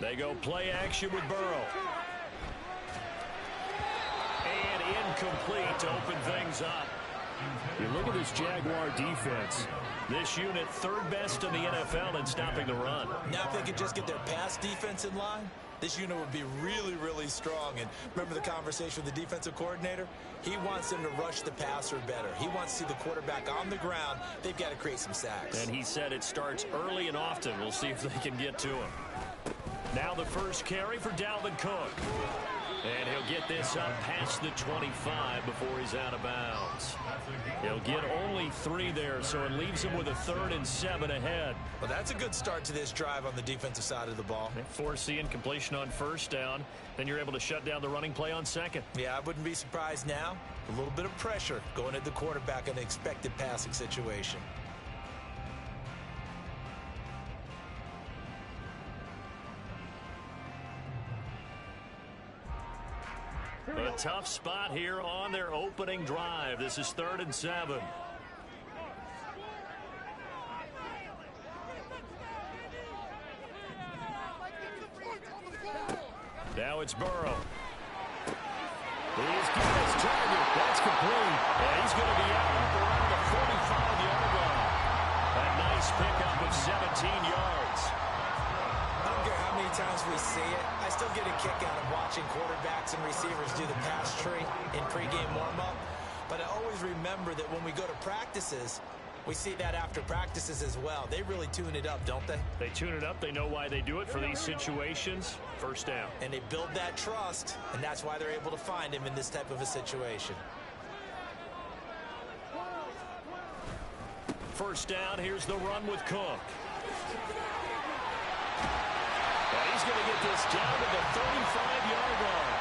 They go play action with Burrow. And incomplete to open things up. You look at this Jaguar defense. This unit third best in the NFL in stopping the run. Now if they could just get their pass defense in line, this unit would be really, really strong. And remember the conversation with the defensive coordinator? He wants them to rush the passer better. He wants to see the quarterback on the ground. They've got to create some sacks. And he said it starts early and often. We'll see if they can get to him. Now the first carry for Dalvin Cook. And he'll get this up past the 25 before he's out of bounds. He'll get only 3 there, so it leaves him with a 3rd and 7 ahead. Well, that's a good start to this drive on the defensive side of the ball. Force the incompletion on first down. Then you're able to shut down the running play on second. Yeah, I wouldn't be surprised now. A little bit of pressure going at the quarterback in an expected passing situation. A tough spot here on their opening drive. This is 3rd and 7. Now it's Burrow. He's got his target. That's complete. And he's going to be out around the 45-yard line. A nice pickup of 17 yards. I don't care how many times we see it. I still get a kick out of watching quarterbacks and receivers do the pass tree in pregame warm-up. But I always remember that when we go to practices, we see that after practices as well. They really tune it up, don't they? They tune it up. They know why they do it for these situations. First down. And they build that trust, and that's why they're able to find him in this type of a situation. First down, here's the run with Cook. And he's going to get this down to the 35-yard line.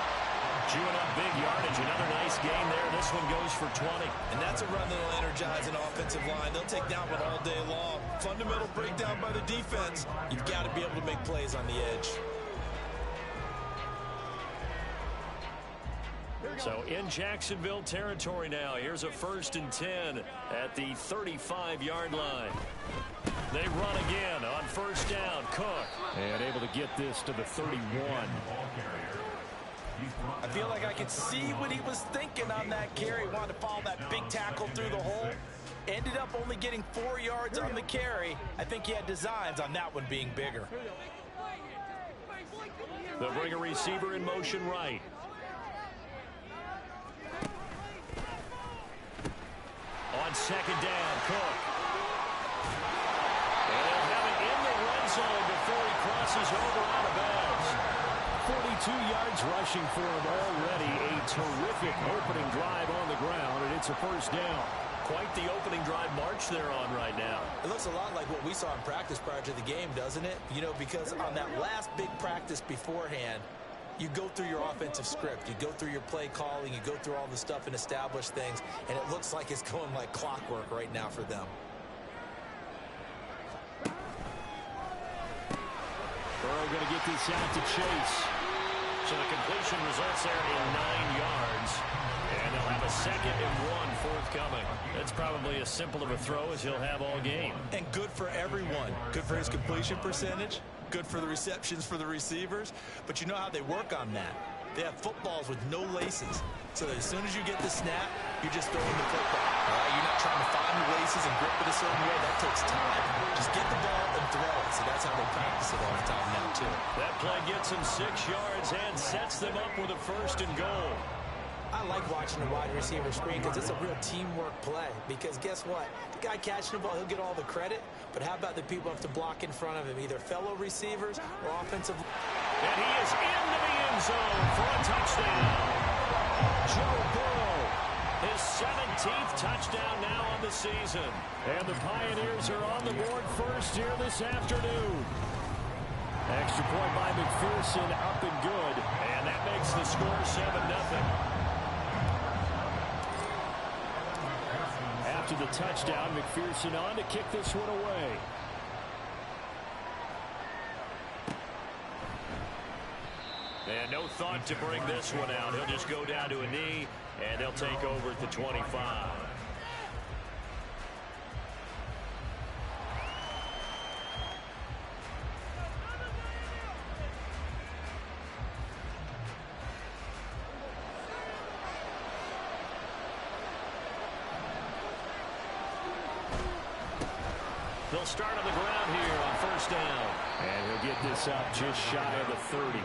Chewing up big yardage. Another nice gain there. This one goes for 20. And that's a run that will energize an offensive line. They'll take that one all day long. Fundamental breakdown by the defense. You've got to be able to make plays on the edge. So in Jacksonville territory now. Here's a 1st and 10 at the 35-yard line. They run again on first down. Cook. And able to get this to the 31. I feel like I could see what he was thinking on that carry. Wanted to follow that big tackle through the hole. Ended up only getting 4 yards on the carry. I think he had designs on that one being bigger. They'll bring a receiver in motion right. On second down, Cook. And they'll have it in the red zone before he crosses over out of bounds. 42 yards rushing for him already. A terrific opening drive on the ground, and it's a first down. Quite the opening drive march they're on right now. It looks a lot like what we saw in practice prior to the game, doesn't it? You know, because on that last big practice beforehand, you go through your offensive script. You go through your play calling. You go through all the stuff and establish things, and it looks like it's going like clockwork right now for them. Burrow going to get this out to Chase. So the completion results there in 9 yards. And they'll have a 2nd and 1 forthcoming. That's probably as simple of a throw as he'll have all game. And good for everyone. Good for his completion percentage. Good for the receptions for the receivers. But you know how they work on that. They have footballs with no laces. So that as soon as you get the snap, you're just throwing the football. All right? You're not trying to find the laces and grip it a certain way. That takes time. Just get the ball and throw it. So that's how they practice it all the time now, too. That play gets them 6 yards and sets them up with a 1st and goal. I like watching the wide receiver screen because it's a real teamwork play. Because guess what? The guy catching the ball, he'll get all the credit. But how about the people who have to block in front of him, either fellow receivers or offensive? And he is into the end zone for a touchdown. Joe Burrow, his 17th touchdown now on the season. And the Pioneers are on the board first here this afternoon. Extra point by McPherson, up and good. And that makes the score 7-0. After the touchdown, McPherson on to kick this one away. And no thought to bring this one out. He'll just go down to a knee, and they'll take over at the 25. He'll start on the ground here on first down. And he'll get this up just shy of the 30.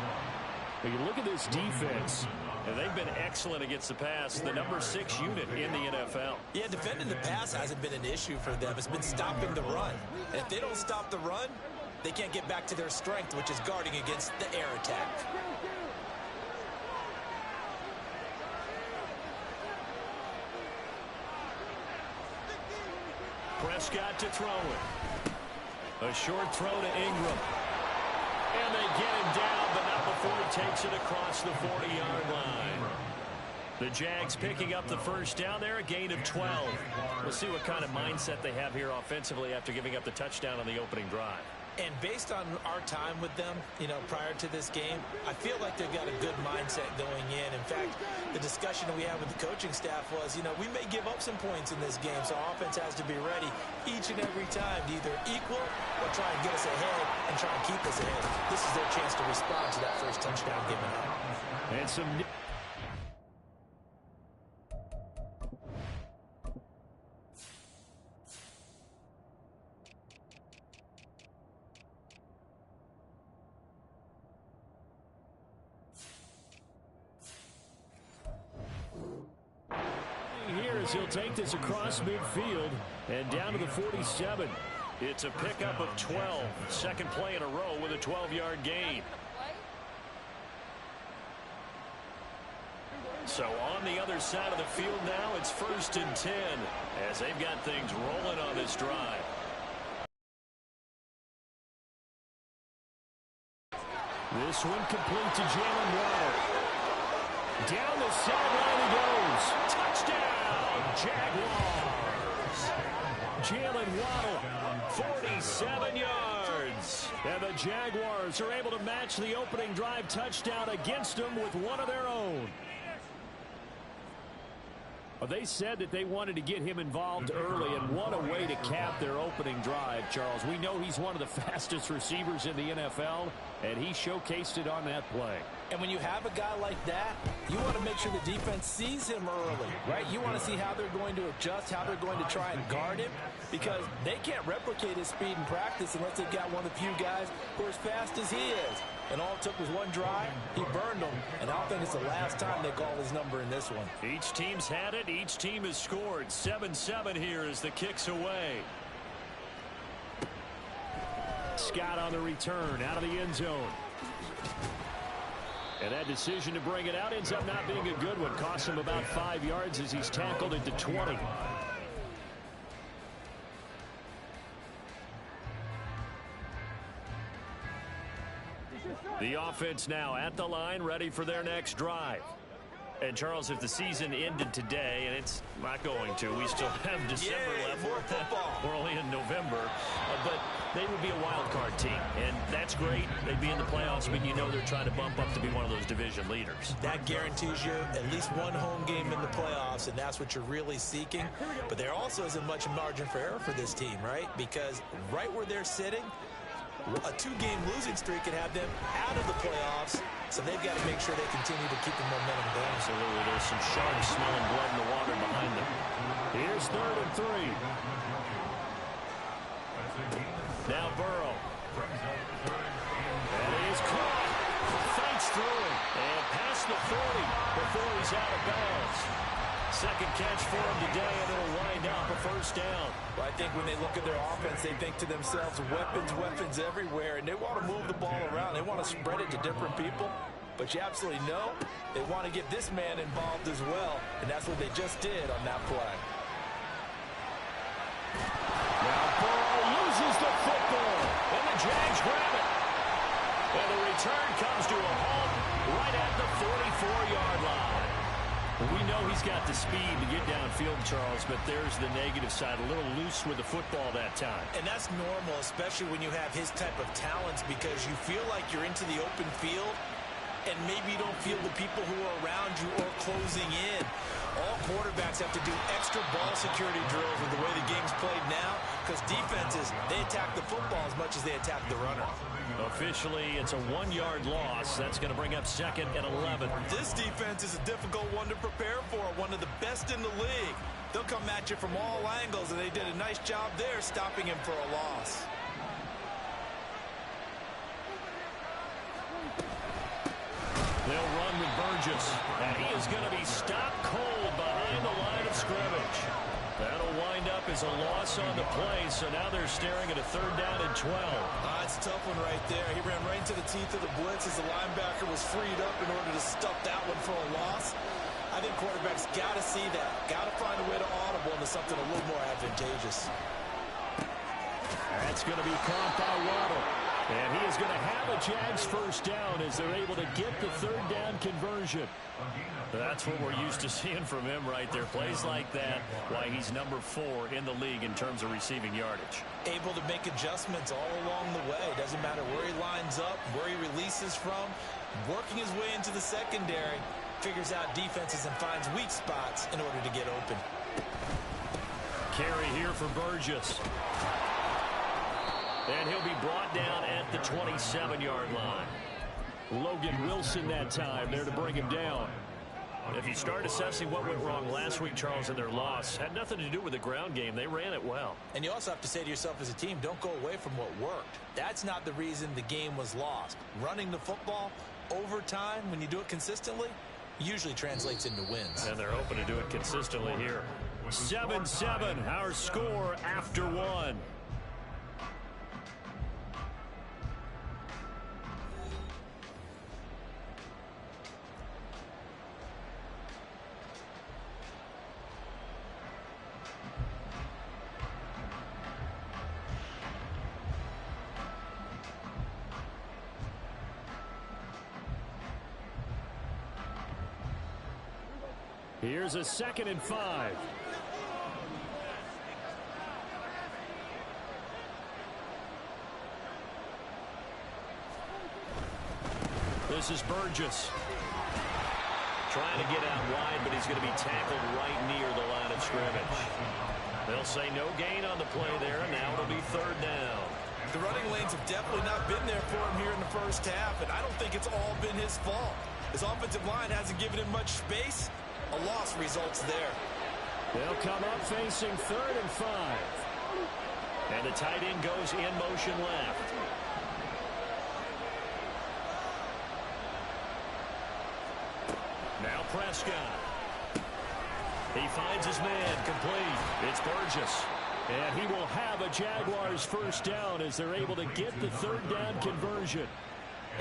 But you look at this defense, and they've been excellent against the pass, the number 6 unit in the NFL. Yeah, defending the pass hasn't been an issue for them. It's been stopping the run. And if they don't stop the run, they can't get back to their strength, which is guarding against the air attack. Prescott to throw it. A short throw to Ingram. And they get him down, but not before he takes it across the 40-yard line. The Jags picking up the first down there, a gain of 12. We'll see what kind of mindset they have here offensively after giving up the touchdown on the opening drive. And based on our time with them, prior to this game, I feel like they've got a good mindset going in. In fact, the discussion that we had with the coaching staff was, we may give up some points in this game, so our offense has to be ready each and every time to either equal or try and get us ahead and try and keep us ahead. This is their chance to respond to that first touchdown given up. And some... He'll take this across midfield and down to the 47. It's a pickup of 12. Second play in a row with a 12-yard gain. So on the other side of the field now, it's 1st and 10 as they've got things rolling on this drive. This one complete to Jalen Waddle. Down the sideline he goes. Touchdown! Jaguars. Jalen Waddle, 47 yards. And the Jaguars are able to match the opening drive touchdown against them with one of their own. Well, they said that they wanted to get him involved early, and what a way to cap their opening drive, Charles. We know he's one of the fastest receivers in the NFL, and he showcased it on that play. And when you have a guy like that, you want to make sure the defense sees him early, right? You want to see how they're going to adjust, how they're going to try and guard him, because they can't replicate his speed in practice unless they've got one of the few guys who are as fast as he is. And all it took was one drive. He burned them, and I don't think it's the last time they call his number in this one. Each team's had it. Each team has scored. 7-7 here as the kick's away. Scott on the return out of the end zone. And that decision to bring it out ends up not being a good one. Costs him about 5 yards as he's tackled into 20. The offense now at the line, ready for their next drive. And, Charles, if the season ended today, and it's not going to, we still have December left. More football. We're only in November. But they would be a wild card team, and that's great. They'd be in the playoffs, but you know they're trying to bump up to be one of those division leaders. That guarantees you at least one home game in the playoffs, and that's what you're really seeking. But there also isn't much margin for error for this team, right? Because right where they're sitting, a 2-game losing streak could have them out of the playoffs, so they've got to make sure they continue to keep the momentum going. Absolutely. There's some sharks smelling blood in the water behind them. Here's 3rd and 3. Now Burrow. And he is caught. Fights through it. And past the 40 before he's out of bounds. Second catch for him today, and it'll wind up a first down. Well, I think when they look at their offense, they think to themselves, weapons everywhere, and they want to move the ball around. They want to spread it to different people. But you absolutely know they want to get this man involved as well, and that's what they just did on that play. Now Burrow loses the football, and the Jags grab it. And the return comes to a halt right at the 44-yard line. We know he's got the speed to get downfield, Charles, but there's the negative side. A little loose with the football that time. And that's normal, especially when you have his type of talents, because you feel like you're into the open field, and maybe you don't feel the people who are around you or closing in. All quarterbacks have to do extra ball security drills with the way the game's played now, because defenses, they attack the football as much as they attack the runner. Officially, it's a 1-yard loss. That's going to bring up 2nd and 11. This defense is a difficult one to prepare for, one of the best in the league. They'll come at you from all angles, and they did a nice job there stopping him for a loss. They'll run with Burgess, and he is going to be stopped cold behind the line of scrimmage. That'll wind up as a loss on the play, so now they're staring at a 3rd down and 12. It's a tough one right there. He ran right into the teeth of the blitz as the linebacker was freed up in order to stuff that one for a loss. I think quarterbacks got to see that. Got to find a way to audible into something a little more advantageous. That's going to be caught by Waddle. And he is going to have a Jags 1st down as they're able to get the 3rd down conversion. That's what we're used to seeing from him right there. Plays like that, why he's number 4 in the league in terms of receiving yardage. Able to make adjustments all along the way. Doesn't matter where he lines up, where he releases from. Working his way into the secondary, figures out defenses and finds weak spots in order to get open. Carry here for Burgess. And he'll be brought down at the 27-yard line. Logan Wilson that time there to bring him down. If you start assessing what went wrong last week, Charles, in their loss, had nothing to do with the ground game. They ran it well. And you also have to say to yourself as a team, don't go away from what worked. That's not the reason the game was lost. Running the football over time, when you do it consistently, usually translates into wins. And they're hoping to do it consistently here. 7-7, our score after 1. Here's a 2nd and 5. This is Burgess. Trying to get out wide, but he's going to be tackled right near the line of scrimmage. They'll say no gain on the play there, and now it'll be 3rd down. The running lanes have definitely not been there for him here in the first half, and I don't think it's all been his fault. His offensive line hasn't given him much space. A loss results there. They'll come up facing 3rd and 5. And the tight end goes in motion left. Now Prescott. He finds his man complete. It's Burgess. And he will have a Jaguars 1st down as they're able to get the 3rd down conversion.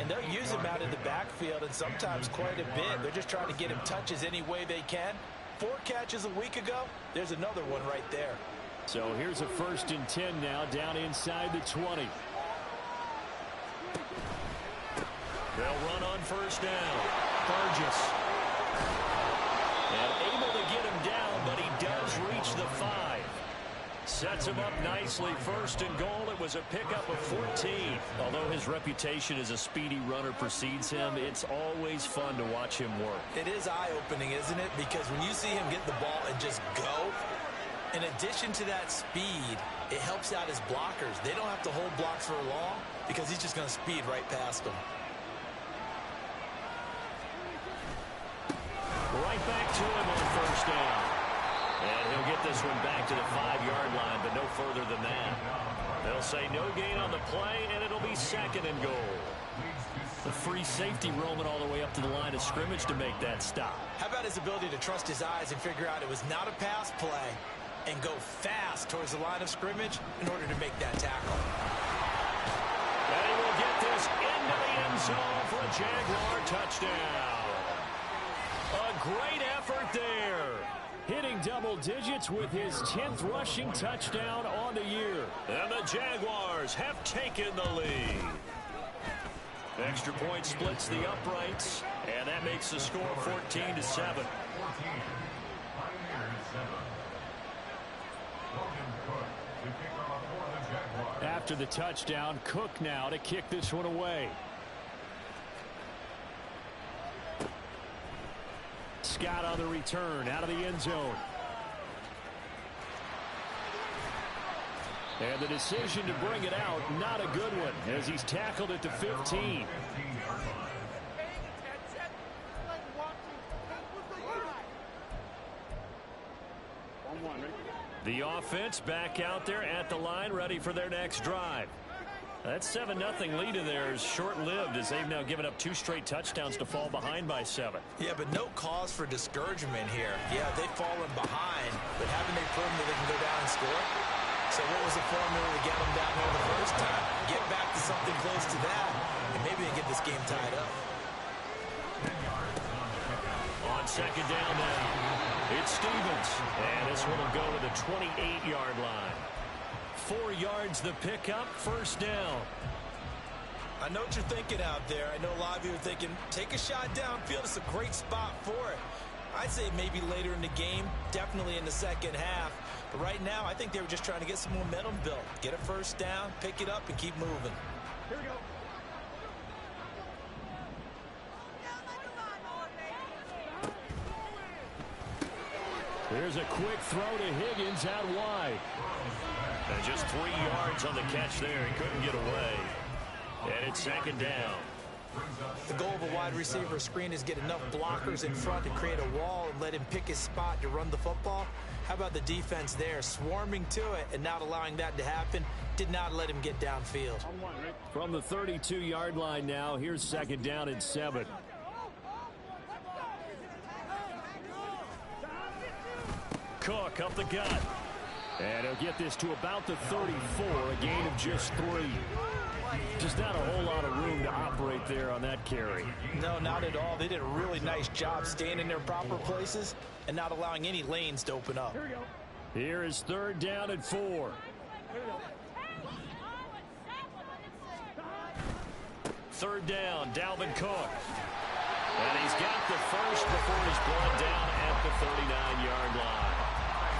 And they'll use him out in the backfield, and sometimes quite a bit. They're just trying to get him touches any way they can. 4 catches a week ago. There's another one right there. So here's a 1st and 10 now down inside the 20. They'll run on 1st down. Burgess. And able to get him down, but he does reach the 5. Sets him up nicely. 1st and goal. It was a pickup of 14. Although his reputation as a speedy runner precedes him, it's always fun to watch him work. It is eye-opening, isn't it? Because when you see him get the ball and just go, in addition to that speed, it helps out his blockers. They don't have to hold blocks for long because he's just going to speed right past them. Right back to him on 1st down. And he'll get this one back to the 5-yard line, but no further than that. They'll say no gain on the play, and it'll be 2nd and goal. The free safety roaming all the way up to the line of scrimmage to make that stop. How about his ability to trust his eyes and figure out it was not a pass play and go fast towards the line of scrimmage in order to make that tackle. And he will get this into the end zone for a Jaguar touchdown. A great effort there. Hitting double digits with his 10th rushing touchdown on the year. And the Jaguars have taken the lead. Extra point splits the uprights, and that makes the score 14-7. After the touchdown, Cook now to kick this one away. Scott on the return out of the end zone. And the decision to bring it out, not a good one, as he's tackled it to 15. The offense back out there at the line, ready for their next drive. That 7-0 lead of theirs short-lived, as they've now given up 2 straight touchdowns to fall behind by 7. Yeah, but no cause for discouragement here. Yeah, they've fallen behind, but haven't they proven that they can go down and score? So what was the formula to get them down there the first time? Get back to something close to that, and maybe they get this game tied up. On second down now, it's Stevens, and this one will go to the 28-yard line. 4 yards the pickup, first down. I know what you're thinking out there. I know a lot of you are thinking, take a shot downfield. It's a great spot for it. I'd say maybe later in the game, definitely in the second half. But right now, I think they were just trying to get some momentum built. Get a first down, pick it up, and keep moving. Here we go. Here's a quick throw to Higgins out wide. And just 3 yards on the catch there. He couldn't get away. And it's second down. The goal of a wide receiver screen is get enough blockers in front to create a wall and let him pick his spot to run the football. How about the defense there, swarming to it and not allowing that to happen? Did not let him get downfield. From the 32-yard line now, here's second down and 7. Cook up the gut. And he'll get this to about the 34, a gain of just 3. Just not a whole lot of room to operate there on that carry. No, not at all. They did a really nice job staying in their proper places and not allowing any lanes to open up. Here is third down and 4. Third down, Dalvin Cook. And he's got the first before he's brought down at the 39-yard line.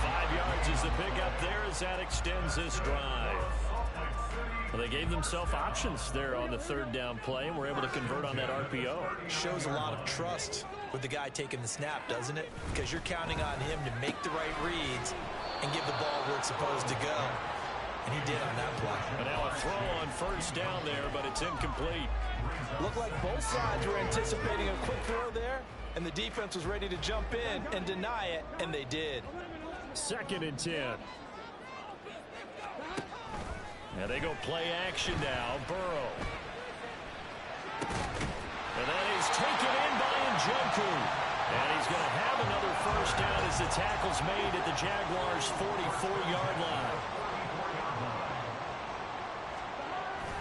5 yards is the pickup there as that extends this drive. Well, they gave themselves options there on the third down play and were able to convert on that RPO. Shows a lot of trust with the guy taking the snap, doesn't it? Because you're counting on him to make the right reads and give the ball where it's supposed to go. And he did on that play. And now a throw on first down there, but it's incomplete. Looked like both sides were anticipating a quick throw there, and the defense was ready to jump in and deny it, and they did. Second and 10. And they go play action now. Burrow. And that is taken in by Njoku. And he's going to have another first down as the tackle's made at the Jaguars' 44-yard line.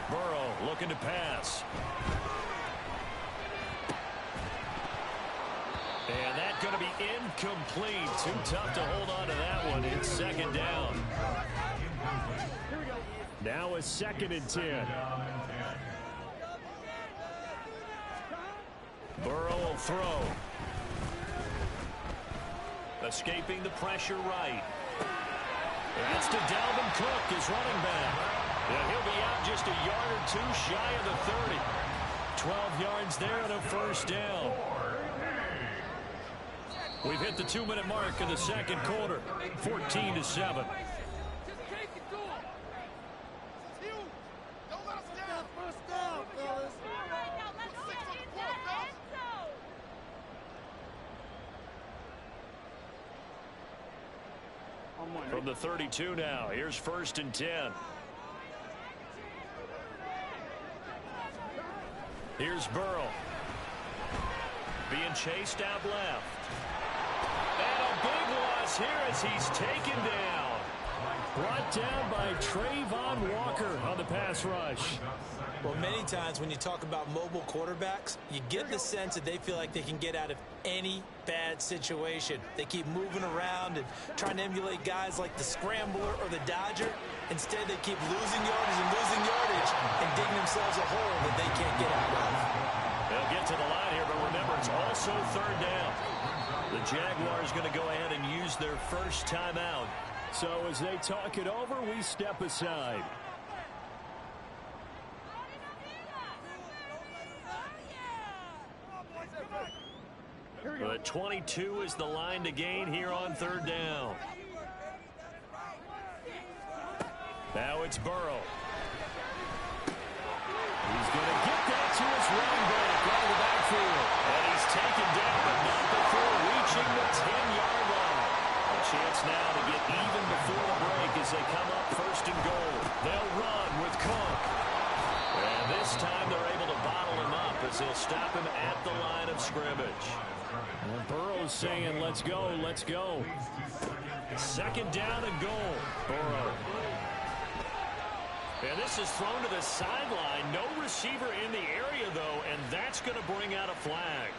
Burrow looking to pass. And that's going to be incomplete. Too tough to hold on to that one. It's second down. Now a second and 10. Burrow will throw. Escaping the pressure right. That's to Dalvin Cook, his running back. And he'll be out just a yard or 2 shy of the 30. 12 yards there and a first down. We've hit the 2-minute mark in the second quarter. 14-7. From the 32 now, here's first and 10. Here's Burrow. Being chased out left. And a big loss here as he's taken down. Brought down by Trayvon Walker on the pass rush. Well, many times when you talk about mobile quarterbacks, you get the sense that they feel like they can get out of any bad situation. They keep moving around and trying to emulate guys like the Scrambler or the Dodger. Instead, they keep losing yardage and losing yardage and digging themselves a hole that they can't get out of. They'll get to the line here, but remember, it's also third down. The Jaguars going to go ahead and use their first timeout. So as they talk it over, we step aside. The A 22 is the line to gain here on third down. Now it's Burrow. He's going to get that to his running back out of the backfield. And he's taken down, but not before reaching the 10-yard line. A chance now to get even before the break as they come up first and goal. They'll run with Cook. And this time they're able to bottle him up as they'll stop him at the line of scrimmage. Well, Burrow's saying, let's go, let's go. Second down and goal. Burrow. And this is thrown to the sideline. No receiver in the area, though, and that's going to bring out a flag.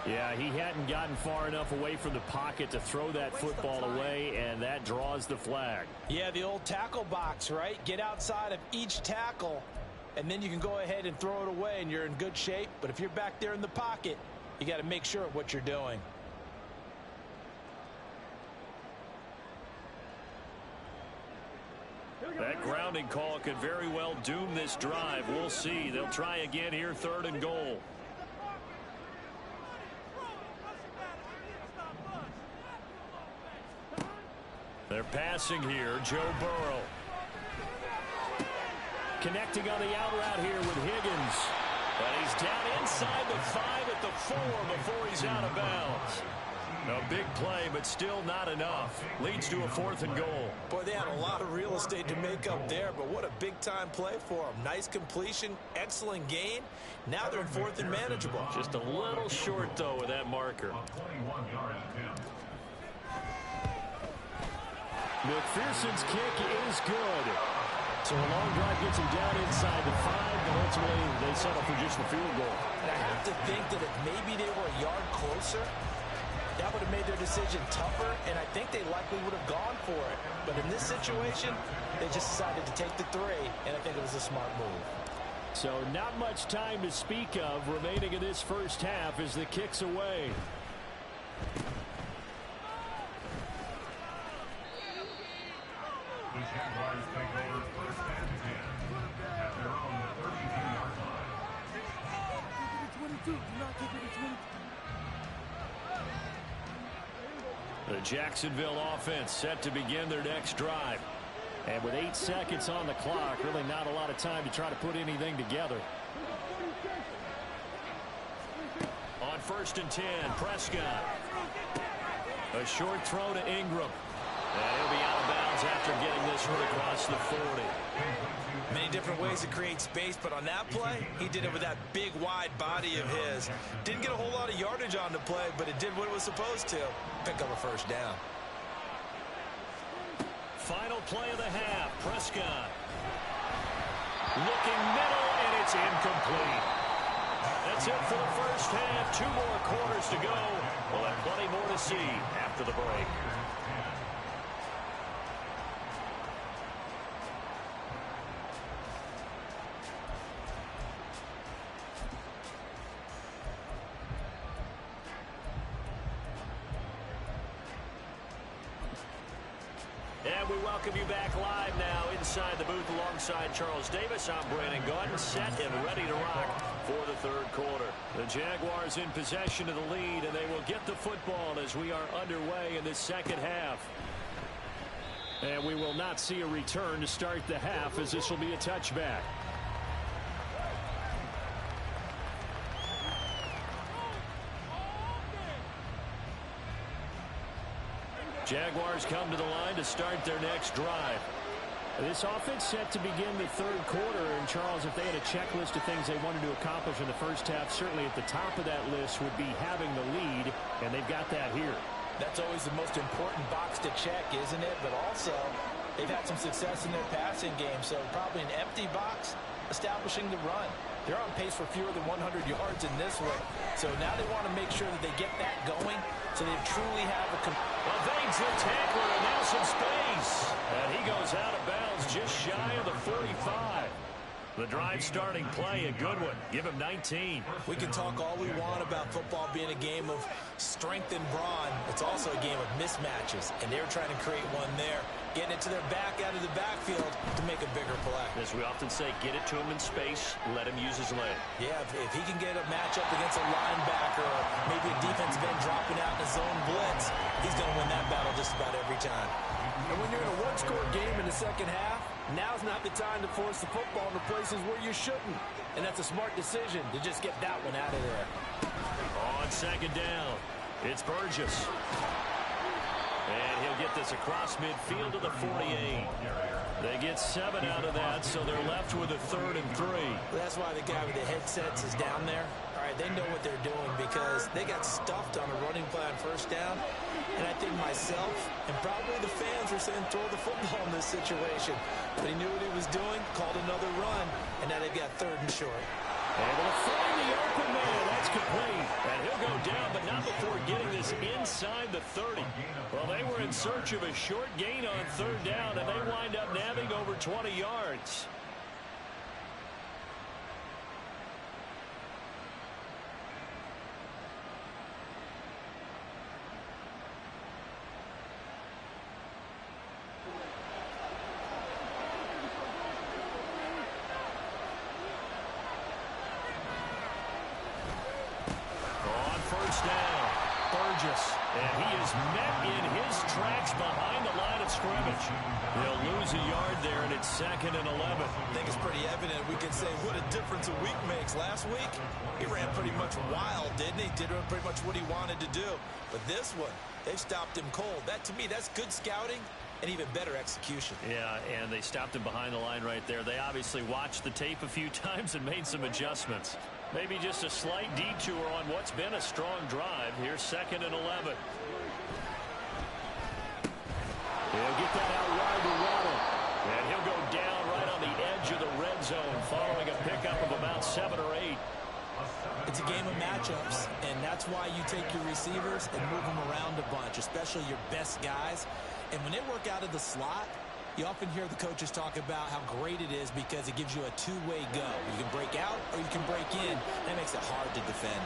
Yeah, he hadn't gotten far enough away from the pocket to throw that football away, and that draws the flag. Yeah, the old tackle box, right? Get outside of each tackle, and then you can go ahead and throw it away, and you're in good shape. But if you're back there in the pocket, you got to make sure of what you're doing. That grounding call could very well doom this drive. We'll see. They'll try again here, third and goal. They're passing here. Joe Burrow. Connecting on the out route here with Higgins. And he's down inside the 5 at the 4 before he's out of bounds. A big play, but still not enough. Leads to a 4th and goal. Boy, they had a lot of real estate to make up there, but what a big-time play for them. Nice completion, excellent gain. Now they're in 4th and manageable. Just a little short, though, with that marker. McPherson's kick is good. So a long drive gets him down inside the 5, but ultimately they settle for just the field goal. And I have to think that if maybe they were a yard closer, that would have made their decision tougher, and I think they likely would have gone for it. But in this situation, they just decided to take the 3, and I think it was a smart move. So not much time to speak of remaining in this first half as the kick's away. The Jaguars take over first and 10 at their own 32-yard line. The Jacksonville offense set to begin their next drive. And with 8 seconds on the clock, really not a lot of time to try to put anything together. On first and 10, Prescott. A short throw to Ingram. And he'll be out of bounds after getting this one across the 40. Many different ways to create space, but on that play, he did it with that big, wide body of his. Didn't get a whole lot of yardage on the play, but it did what it was supposed to. Pick up a first down. Final play of the half, Prescott. Looking middle, and it's incomplete. That's it for the first half. 2 more quarters to go. We'll have plenty more to see after the break. And we welcome you back live now inside the booth alongside Charles Davis. I'm Brandon Gaudin, set and ready to rock for the third quarter. The Jaguars in possession of the lead, and they will get the football as we are underway in this second half. And we will not see a return to start the half, as this will be a touchback. Jaguars come to the line to start their next drive. This offense set to begin the third quarter. And, Charles, if they had a checklist of things they wanted to accomplish in the first half, certainly at the top of that list would be having the lead, and they've got that here. That's always the most important box to check, isn't it? But also, they've had some success in their passing game, so probably an empty box establishing the run. They're on pace for fewer than 100 yards in this one. So now they want to make sure that they get that going so they truly have a... Evades the tackler, and now some space. And he goes out of bounds just shy of the 45. The drive starting play, a good one. Give him 19. We can talk all we want about football being a game of strength and brawn. It's also a game of mismatches, and they're trying to create one there, getting it to their back out of the backfield to make a bigger play. As we often say, get it to him in space, let him use his leg. Yeah, if he can get a matchup against a linebacker or maybe a defensive end dropping out in a zone blitz, he's going to win that battle just about every time. And when you're in a one-score game in the second half, now's not the time to force the football into places where you shouldn't. And that's a smart decision to just get that one out of there. On second down, it's Burgess. And he'll get this across midfield to the 48. They get 7 out of that, so they're left with a 3rd and 3. That's why the guy with the headsets is down there. All right, they know what they're doing because they got stuffed on a running play on first down. And I think myself and probably the fans are saying throw the football in this situation. But he knew what he was doing, called another run, and now they've got 3rd and short. Able to find the open man. That's complete. And he'll go down, but not before getting this inside the 30. Well, they were in search of a short gain on 3rd down, and they wind up nabbing over 20 yards. And he is met in his tracks behind the line of scrimmage. They'll lose a yard there, and it's 2nd and 11. I think it's pretty evident. We can say what a difference a week makes. Last week, he ran pretty much wild, didn't he? Did pretty much what he wanted to do. But this one, they stopped him cold. That, to me, that's good scouting and even better execution. Yeah, and they stopped him behind the line right there. They obviously watched the tape a few times and made some adjustments. Maybe just a slight detour on what's been a strong drive. Here's 2nd and 11. He'll get that out wide to Waddle. And he'll go down right on the edge of the red zone following a pickup of about 7 or 8. It's a game of matchups, and that's why you take your receivers and move them around a bunch, especially your best guys. And when they work out of the slot, you often hear the coaches talk about how great it is because it gives you a two-way go. You can break out or you can break in. That makes it hard to defend.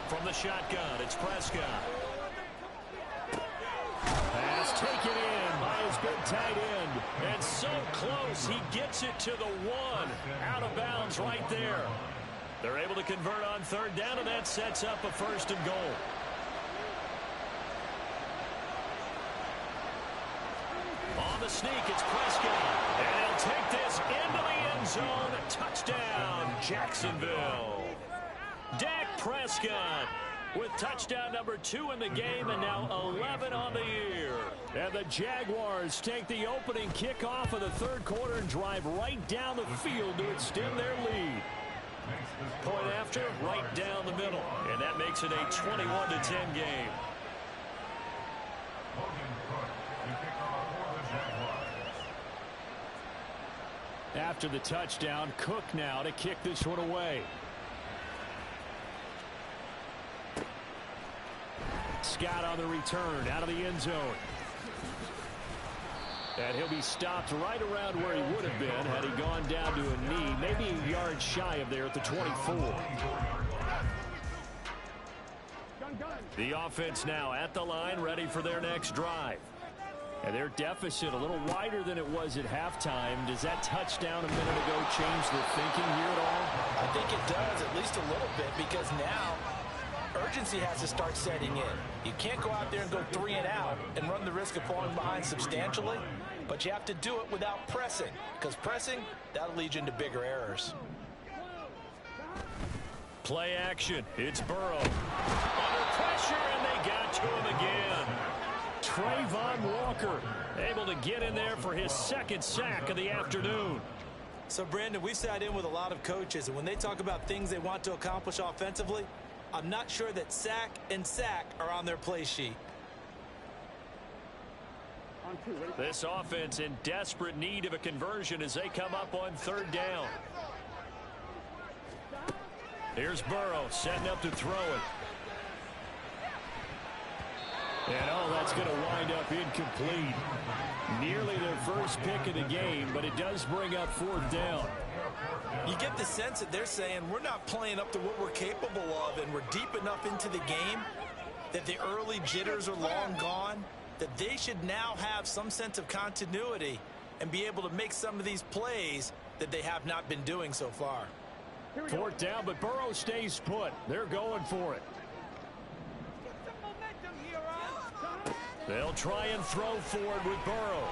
From the shotgun, it's Prescott. Pass taken in by his big tight end. And so close, he gets it to the 1. Out of bounds right there. They're able to convert on 3rd down, and that sets up a 1st and goal. On the sneak, it's Prescott. And he'll take this into the end zone. Touchdown, Jacksonville. Dak Prescott with touchdown number 2 in the game, and now 11 on the year. And the Jaguars take the opening kickoff of the 3rd quarter and drive right down the field to extend their lead. Point after, right down the middle. And that makes it a 21-10 game. After the touchdown, Cook now to kick this one away. Scott on the return out of the end zone. And he'll be stopped right around where he would have been had he gone down to a knee, maybe a yard shy of there at the 24. The offense now at the line, ready for their next drive. And their deficit a little wider than it was at halftime. Does that touchdown a minute ago change the thinking here at all? I think it does, at least a little bit, because now urgency has to start setting in. You can't go out there and go 3 and out and run the risk of falling behind substantially, but you have to do it without pressing, because pressing, that'll lead you into bigger errors. Play action. It's Burrow. Under pressure, and they got to him again. Trayvon Walker able to get in there for his 2nd sack of the afternoon. So, Brandon, we've sat in with a lot of coaches, and when they talk about things they want to accomplish offensively, I'm not sure that sack and sack are on their play sheet. This offense in desperate need of a conversion as they come up on 3rd down. Here's Burrow setting up to throw it. And oh, that's going to wind up incomplete. Nearly their first pick of the game, but it does bring up fourth down. You get the sense that they're saying we're not playing up to what we're capable of, and we're deep enough into the game that the early jitters are long gone, that they should now have some sense of continuity and be able to make some of these plays that they have not been doing so far. Fourth down, but Burrow stays put. They're going for it. They'll try and throw forward with Burrow.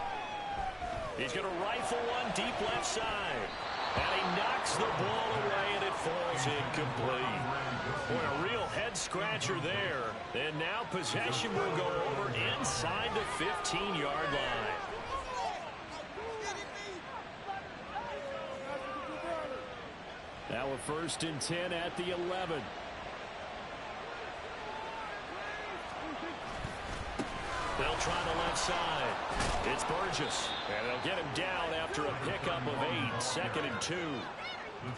He's going to rifle one deep left side. And he knocks the ball away, and it falls incomplete. Boy, a real head-scratcher there. And now possession will go over inside the 15-yard line. Now a 1st and 10 at the 11. They'll try the left side. It's Burgess. And they'll get him down after a pickup of 8. 2nd and 2.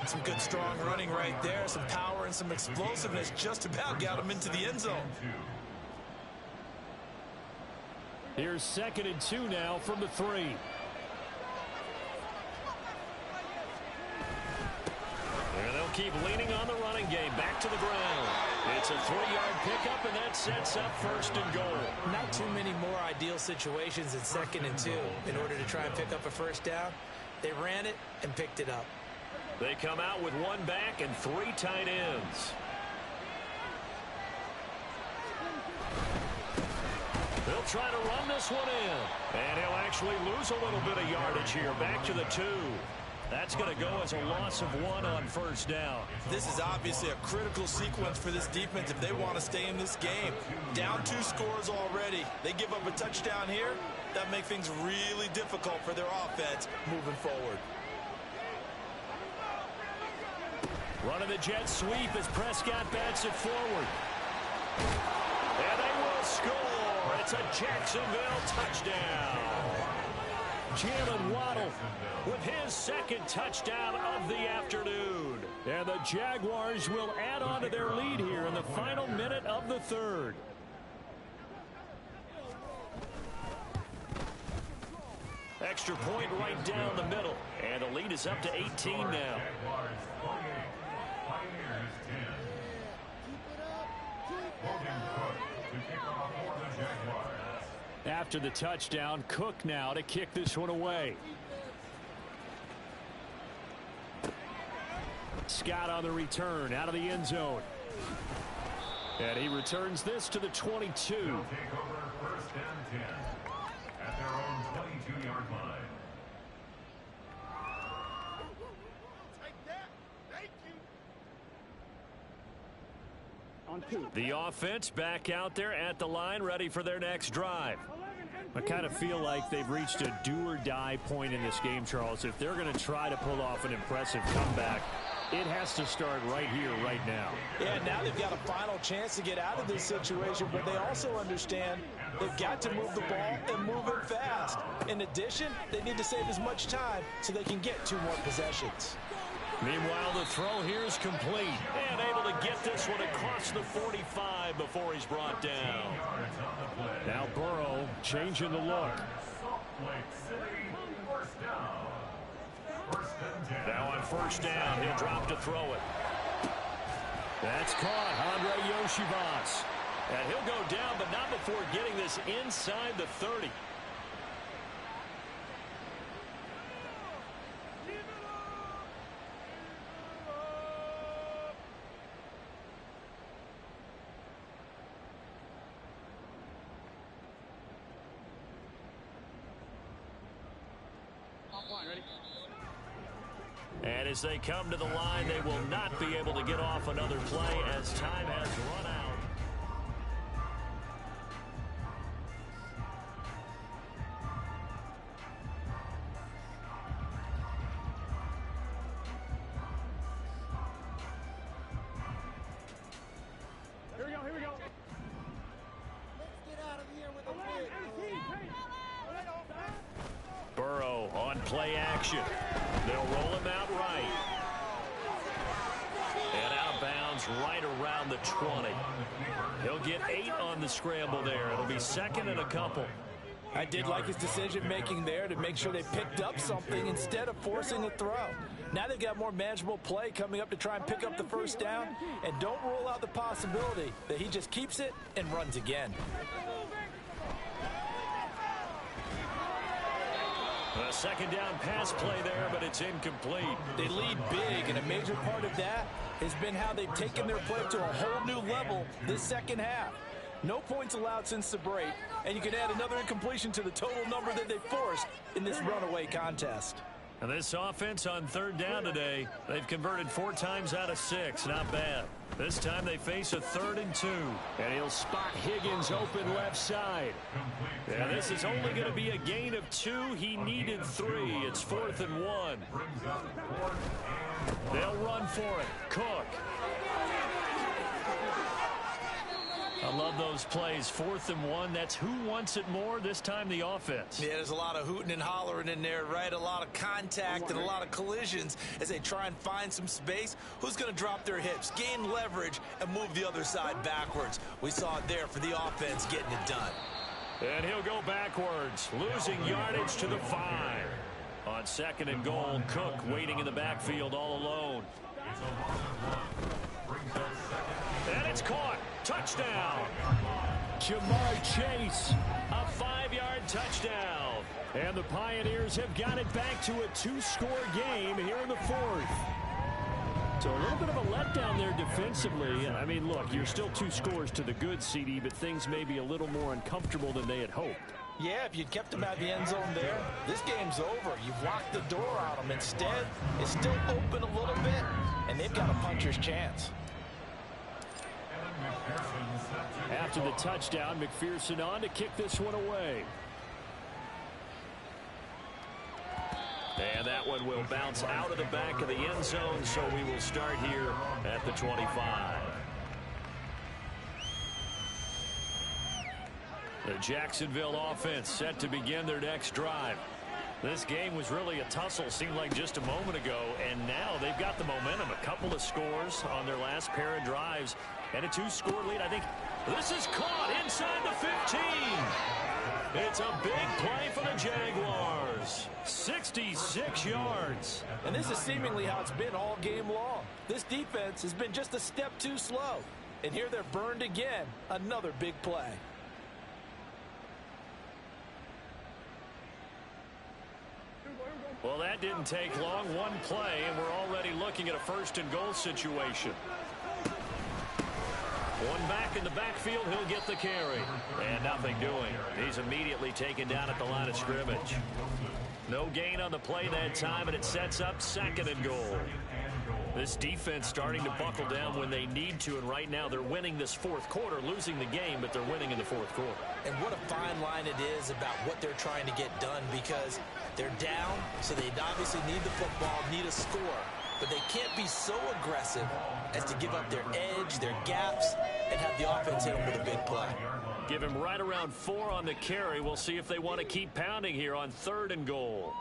Some good, strong running right there. Some power and some explosiveness just about got him into the end zone. Here's 2nd and 2 now from the 3. And they'll keep leaning on the running game. Back to the ground. It's a 3-yard pickup, and that sets up 1st and goal. Not too many more ideal situations in 2nd and 2 in order to try and pick up a 1st down. They ran it and picked it up. They come out with 1 back and 3 tight ends. They'll try to run this one in. And he'll actually lose a little bit of yardage here. Back to the 2. That's going to go as a loss of 1 on 1st down. This is obviously a critical sequence for this defense if they want to stay in this game. Down 2 scores already. They give up a touchdown here. That makes things really difficult for their offense moving forward. Running the jet sweep as Prescott bats it forward. And they will score. It's a Jacksonville touchdown. Jalen Waddle with his 2nd touchdown of the afternoon. And the Jaguars will add on to their lead here in the final minute of the 3rd. Extra point right down the middle. And the lead is up to 18 now. After the touchdown, Cook now to kick this one away. Scott on the return out of the end zone. And he returns this to the 22. They'll take over 1st and 10 at their own 22-yard line. The offense back out there at the line, ready for their next drive. I kind of feel like they've reached a do-or-die point in this game, Charles. If they're going to try to pull off an impressive comeback, it has to start right here, right now. Yeah, now they've got a final chance to get out of this situation, but they also understand they've got to move the ball and move it fast. In addition, they need to save as much time so they can get 2 more possessions. Meanwhile, the throw here is complete. And able to get this one across the 45 before he's brought down. Now Burrow changing the look. Now on 1st down, he'll drop to throw it. That's caught, Andre Yoshivas. And he'll go down, but not before getting this inside the 30. And as they come to the line, they will not be able to get off another play as time has run out. Here we go, here we go. Let's get out of here with a win. Burrow on play action. They'll roll him out right. And out of bounds is right around the 20. He'll get 8 on the scramble there. It'll be second and a couple. I did like his decision-making there to make sure they picked up something instead of forcing a throw. Now they've got more manageable play coming up to try and pick up the first down, and don't rule out the possibility that he just keeps it and runs again. A second down pass play there, but it's incomplete. They lead big, and a major part of that has been how they've taken their play to a whole new level this second half. No points allowed since the break, and you can add another incompletion to the total number that they forced in this runaway contest. And this offense on third down today, they've converted 4 times out of 6. Not bad. This time they face a 3rd and 2. And he'll spot Higgins open left side. And this is only going to be a gain of 2. He needed 3. It's 4th and 1. They'll run for it. Cook. I love those plays. 4th and 1. That's who wants it more. This time the offense. Yeah, there's a lot of hooting and hollering in there, right? A lot of contact and a lot of collisions as they try and find some space. Who's going to drop their hips, gain leverage, and move the other side backwards? We saw it there for the offense getting it done. And he'll go backwards, losing yardage to the 5. On 2nd and goal, Cook waiting in the backfield all alone. And it's caught. Touchdown. Jamar Chase, a 5-yard touchdown. And the Pioneers have got it back to a 2-score game here in the 4th. So a little bit of a letdown there defensively. I mean, look, you're still 2 scores to the good, CD, but things may be a little more uncomfortable than they had hoped. Yeah, if you'd kept them out of the end zone there, this game's over. You've locked the door on them. Instead, it's still open a little bit, and they've got a puncher's chance. After the touchdown, McPherson on to kick this one away. And that one will bounce out of the back of the end zone, so we will start here at the 25. The Jacksonville offense set to begin their next drive. This game was really a tussle, seemed like just a moment ago, and now they've got the momentum. A couple of scores on their last pair of drives and a 2-score lead. I think this is caught inside the 15. It's a big play for the Jaguars. 66 yards. And this is seemingly how it's been all game long. This defense has been just a step too slow. And here they're burned again. Another big play. Well, that didn't take long. One play, and we're already looking at a 1st and goal situation. One back in the backfield, he'll get the carry. And nothing doing. He's immediately taken down at the line of scrimmage. No gain on the play that time, and it sets up 2nd and goal. This defense starting to buckle down when they need to, and right now they're winning this 4th quarter, losing the game, but they're winning in the 4th quarter. And what a fine line it is about what they're trying to get done, because they're down, so they obviously need the football, need a score. But they can't be so aggressive as to give up their edge, their gaps, and have the offense hit them with a big play. Give him right around 4 on the carry. We'll see if they want to keep pounding here on 3rd and goal.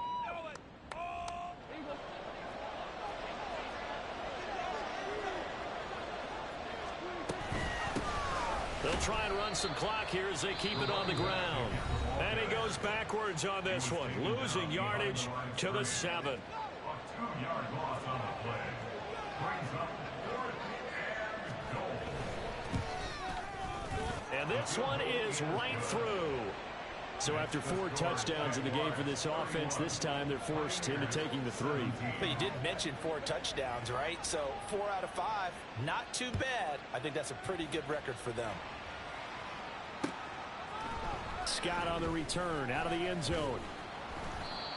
They'll try and run some clock here as they keep it on the ground. And he goes backwards on this one, losing yardage to the 7. A 2-yard loss on the play. Brings up 4th and goal. And this one is right through. So after 4 touchdowns in the game for this offense, this time they're forced into taking the 3. But you did mention 4 touchdowns, right? So 4 out of 5, not too bad. I think that's a pretty good record for them. Scott on the return out of the end zone.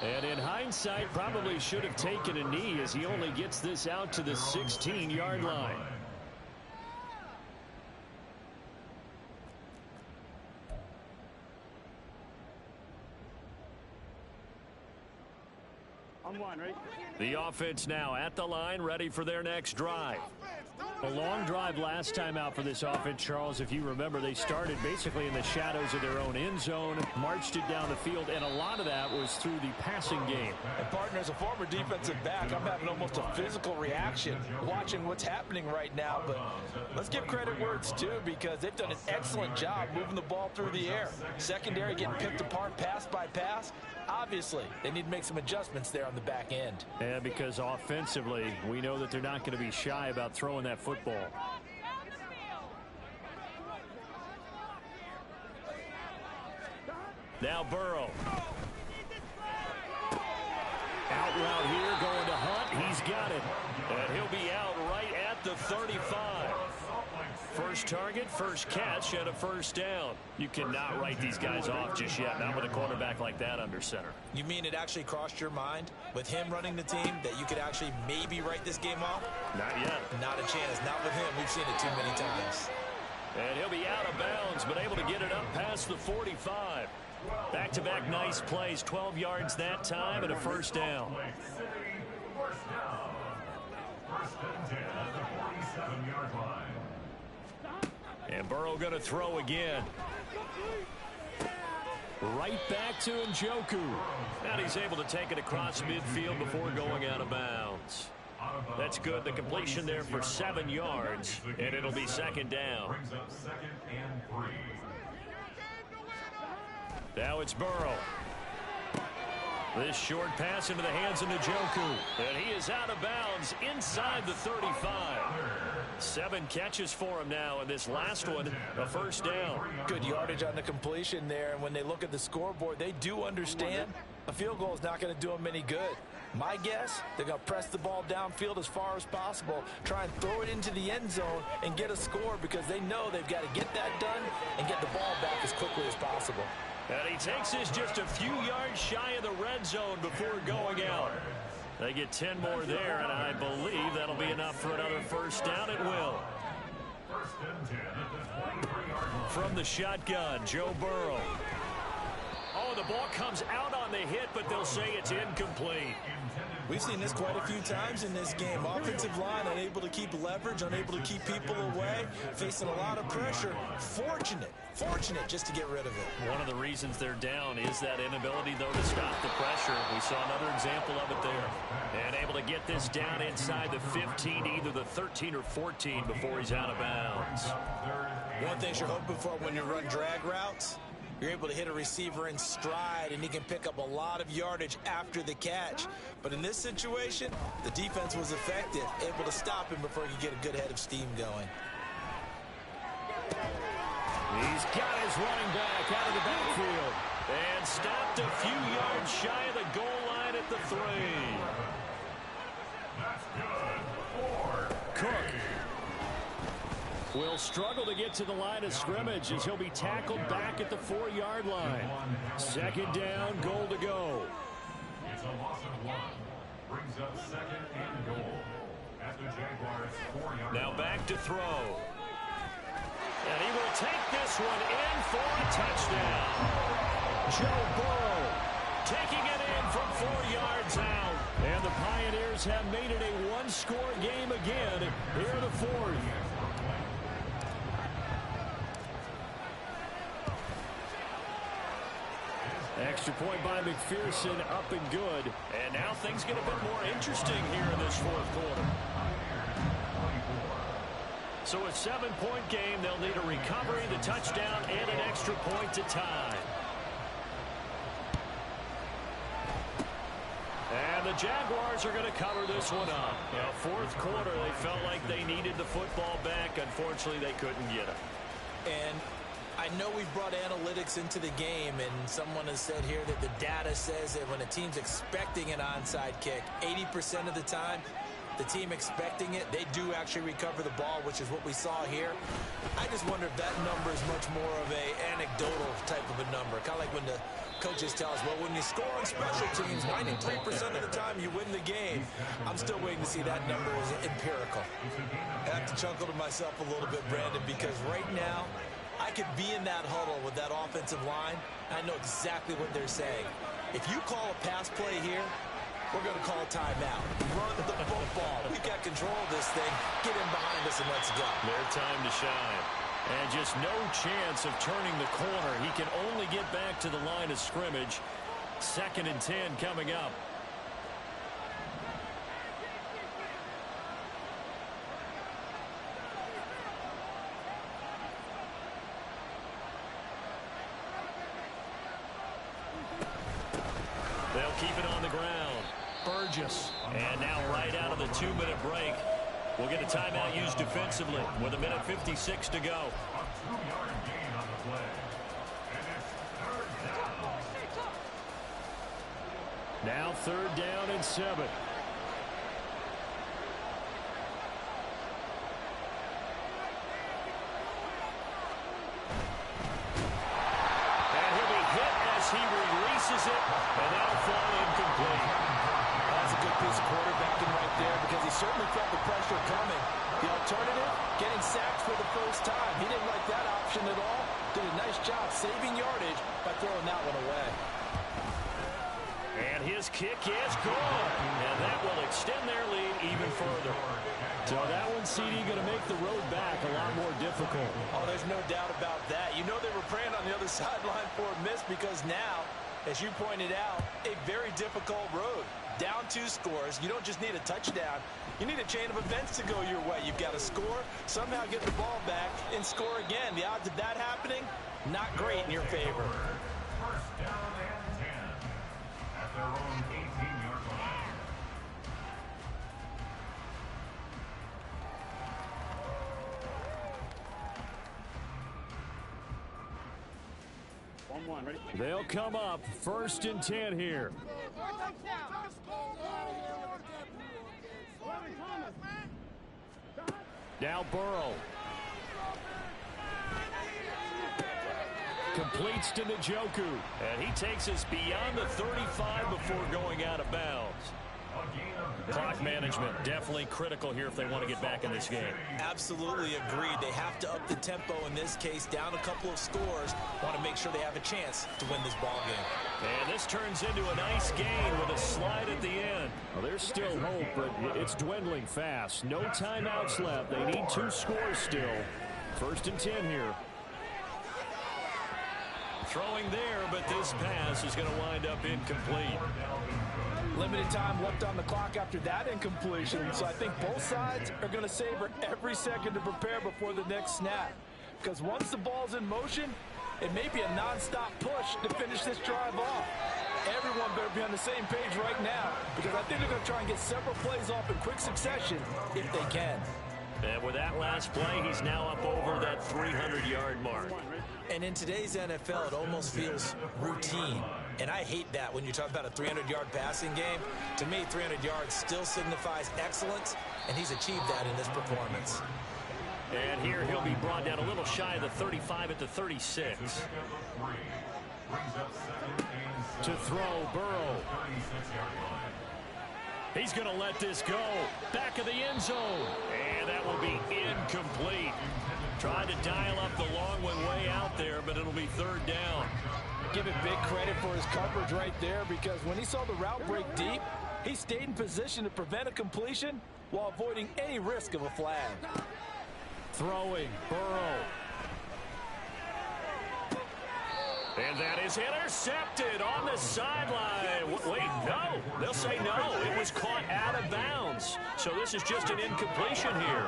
And in hindsight, probably should have taken a knee as he only gets this out to the 16-yard line. On 1, right? The offense now at the line, ready for their next drive. A long drive last time out for this offense, Charles. If you remember, they started basically in the shadows of their own end zone, marched it down the field, and a lot of that was through the passing game. And partner, as a former defensive back, I'm having almost a physical reaction watching what's happening right now. But let's give credit where it's due, because they've done an excellent job moving the ball through the air. Secondary getting picked apart pass by pass. Obviously, they need to make some adjustments there on the back end. Yeah, because offensively, we know that they're not going to be shy about throwing that football. Now Burrow. Out route here, going to Hunt. He's got it. And he'll be out right at the 35. First target, first catch, and a first down. You cannot write these guys off just yet, not with a quarterback like that under center. You mean it actually crossed your mind with him running the team that you could actually maybe write this game off? Not yet. Not a chance. Not with him. We've seen it too many times. And he'll be out of bounds, but able to get it up past the 45. Back-to-back nice plays, 12 yards that time, and a first down. First and 10 at the 47-yard line. And Burrow going to throw again. Right back to Njoku. And he's able to take it across midfield before going out of bounds. That's good. The completion there for 7 yards, and it'll be second down. Brings up second and 3. Now it's Burrow. This short pass into the hands of Njoku. And he is out of bounds inside the 35. 7 catches for him now, and this last one, a first down. Good yardage on the completion there, and when they look at the scoreboard, they do understand a field goal is not going to do them any good. My guess, they're going to press the ball downfield as far as possible, try and throw it into the end zone and get a score, because they know they've got to get that done and get the ball back as quickly as possible. And he takes this just a few yards shy of the red zone before going out. They get 10 more there, and I believe that'll be enough for another first down. It will. First and 10 at the 23-yard line. From the shotgun, Joe Burrow. Oh, the ball comes out on the hit, but they'll say it's incomplete. We've seen this quite a few times in this game. Offensive line unable to keep leverage, unable to keep people away, facing a lot of pressure. Fortunate just to get rid of it. One of the reasons they're down is that inability, though, to stop the pressure. We saw another example of it there. And able to get this down inside the 15, either the 13 or 14 before he's out of bounds. One thing you're hoping for when you run drag routes, you're able to hit a receiver in stride, and he can pick up a lot of yardage after the catch. But in this situation, the defense was effective, able to stop him before he could get a good head of steam going. He's got his running back out of the backfield and stopped a few yards shy of the goal line at the 3. That's good. 4. Cook will struggle to get to the line of scrimmage as he'll be tackled back at the 4-yard line. Second down, goal to go. It's a loss of 1. Brings up second and goal at the Jaguars' 4-yard line. Now back to throw. And he will take this one in for a touchdown. Joe Burrow taking it in from 4 yards out. And the Pioneers have made it a one-score game again here in the 4th. Extra point by McPherson, up and good. And now things get a bit more interesting here in this 4th quarter. So a 7-point game, they'll need a recovery, the touchdown, and an extra point to tie. And the Jaguars are going to cover this one up. Now, 4th quarter, they felt like they needed the football back. Unfortunately, they couldn't get it. And I know we've brought analytics into the game, and someone has said here that the data says that when a team's expecting an onside kick, 80% of the time, the team expecting it, they do actually recover the ball, which is what we saw here. I just wonder if that number is much more of a anecdotal type of a number. Kind of like when the coaches tell us, well, when you score on special teams, 93% of the time you win the game. I'm still waiting to see that number is empirical. I have to chuckle to myself a little bit, Brandon, because right now, I could be in that huddle with that offensive line. I know exactly what they're saying. If you call a pass play here, we're going to call timeout. Run the football. We've got control of this thing. Get in behind us and let's go. Their time to shine. And just no chance of turning the corner. He can only get back to the line of scrimmage. 2nd and 10 coming up. They'll keep it on the ground. Burgess. And now right out of the 2-minute break, we'll get a timeout used defensively with 1:56 to go. A 2-yard gain on the play. And it's 3rd down. Now 3rd down and 7. He releases it, and that'll fall incomplete. That's a good piece of quarterbacking right there because he certainly felt the pressure coming. The alternative, getting sacked for the first time. He didn't like that option at all. Did a nice job saving yardage by throwing that one away. And his kick is good, and that will extend their lead even further. So that one, CD, going to make the road back a lot more difficult. Oh, there's no doubt about that. You know they were praying on the other sideline for a miss because now, as you pointed out, a very difficult road. Down 2 scores. You don't just need a touchdown. You need a chain of events to go your way. You've got to score, somehow get the ball back, and score again. The odds of that happening, not great in your favor. 1st down and 10 at their own 18-yard line. They'll come up 1st and 10 here. Now Burrow. Completes to Njoku. And he takes us beyond the 35 before going out of bounds. Clock management definitely critical here if they want to get back in this game. Absolutely agreed. They have to up the tempo in this case, down a couple of scores. Want to make sure they have a chance to win this ball game. And this turns into a nice gain with a slide at the end. Well, there's still hope, but it's dwindling fast. No timeouts left. They need 2 scores still. 1st and 10 here. Throwing there, but this pass is going to wind up incomplete. Limited time left on the clock after that incompletion, so I think both sides are going to savor every second to prepare before the next snap. Because once the ball's in motion, it may be a non-stop push to finish this drive off. Everyone better be on the same page right now, because I think they're going to try and get several plays off in quick succession if they can. And with that last play, he's now up over that 300-yard mark. And in today's NFL, it almost feels routine. And I hate that when you talk about a 300-yard passing game. To me, 300 yards still signifies excellence, and he's achieved that in this performance. And here he'll be brought down a little shy of the 35 at the 36. To throw, Burrow. He's going to let this go. Back of the end zone. And that will be incomplete. Tried to dial up the long one way out there, but it'll be 3rd down. Give it big credit for his coverage right there, because when he saw the route break deep, he stayed in position to prevent a completion while avoiding any risk of a flag. Throwing, Burrow. And that is intercepted on the sideline. Wait, no. They'll say no. It was caught out of bounds. So this is just an incompletion here.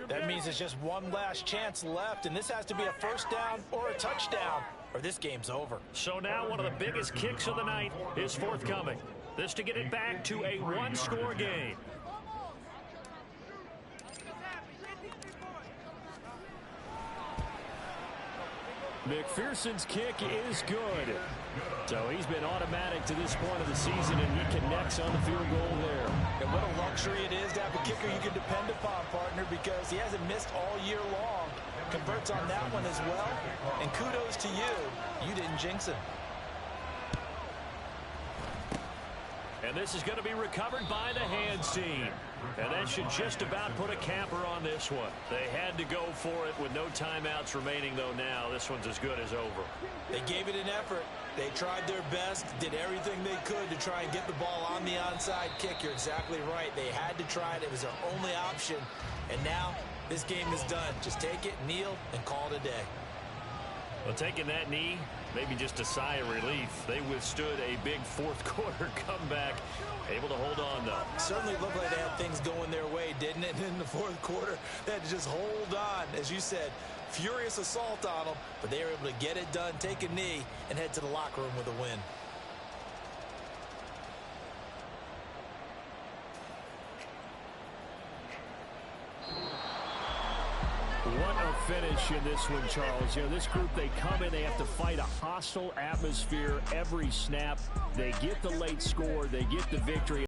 That means there's just one last chance left, and this has to be a 1st down or a touchdown, or this game's over. So now one of the biggest kicks of the night is forthcoming. This to get it back to a 1-score game. McPherson's kick is good. So he's been automatic to this point of the season, and he connects on the field goal there. And what a luxury it is to have a kicker you can depend upon, partner, because he hasn't missed all year long. Converts on that one as well. And kudos to you. You didn't jinx him. And this is going to be recovered by the hands team. And that should just about put a capper on this one. They had to go for it with no timeouts remaining, though. Now this one's as good as over. They gave it an effort. They tried their best, did everything they could to try and get the ball on the onside kick. You're exactly right. They had to try it. It was their only option. And now this game is done. Just take it, kneel, and call it a day. Well, taking that knee, maybe just a sigh of relief. They withstood a big fourth quarter comeback. Able to hold on, though. Certainly looked like they had things going their way, didn't it? In the fourth quarter, they had to just hold on. As you said, furious assault on them, but they were able to get it done, take a knee, and head to the locker room with a win. What a finish in this one, Charles. You know, this group, they come in, they have to fight a hostile atmosphere every snap. They get the late score, they get the victory.